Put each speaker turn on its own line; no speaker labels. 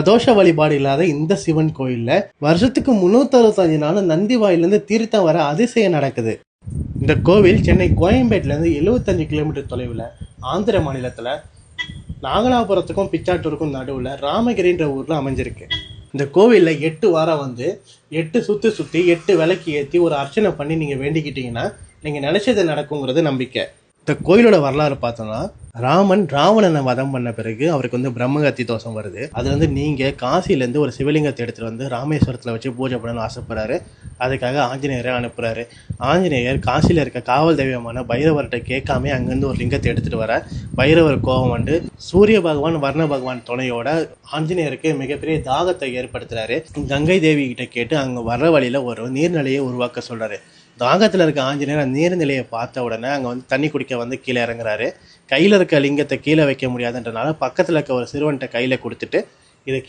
பிரதோஷ வழிபாடு இல்லாத இந்த சிவன் கோயில்ல வருஷத்துக்கு 365 நாளும் நந்தி வாயிலிருந்து தீர்த்தம் வர அதிசயம் நடக்குது. இந்த கோவில் சென்னை கோயம்பேட்டில இருந்து 75 கிலோமீட்டர் தொலைவில் ஆந்திர மாநிலத்துல நாகலாபுரத்துக்கும் பிச்சாட்டூருக்கும் நடுவில் ராமகிரின்ற ஊர்ல அமைஞ்சிருக்கு. இந்த கோவில்ல 8 வாரம் வந்து 8 சுத்தி 8 விளக்கு ஏற்றி ஒரு அர்ச்சனை பண்ணி நீங்க வேண்டிக்கிட்டீங்கன்னா நீங்க நினைச்சது நடக்குங்கிறது நம்பிக்கை. இந்த கோயிலோட வரலாறு பார்த்தோம்னா, ராமன் ராவணனை வதம் பண்ண பிறகு அவருக்கு வந்து பிரம்மகத்தி தோஷம் வருது. அது வந்து நீங்க காசிலேருந்து ஒரு சிவலிங்கத்தை எடுத்துட்டு வந்து ராமேஸ்வரத்தில் வச்சு பூஜை பண்ணணும்னு ஆசைப்படுறாரு. அதுக்காக ஆஞ்சநேயரை அனுப்புறாரு. ஆஞ்சநேயர் காசியில் இருக்க காவல் தெய்வமான பைரவர்கிட்ட கேட்காம அங்கேருந்து ஒரு லிங்கத்தை எடுத்துட்டு வர பைரவர் கோபம் வந்து சூரிய பகவான் வர்ண பகவான் துணையோட ஆஞ்சநேயருக்கு மிகப்பெரிய தாகத்தை ஏற்படுத்துறாரு. கங்கை தேவி கிட்ட கேட்டு அங்க வர்ற வழியில ஒரு நீர்நிலையை உருவாக்க சொல்றாரு. தாகத்தில் இருக்க ஆஞ்சநேயர் அந்த நீர்நிலையை பார்த்த உடனே அங்கே வந்து தண்ணி குடிக்க வந்து கீழே இறங்குறாரு. கையில் இருக்க லிங்கத்தை கீழே வைக்க முடியாதுன்றனால பக்கத்தில் இருக்க ஒரு சிறுவன்கிட்ட கையில் கொடுத்துட்டு இதை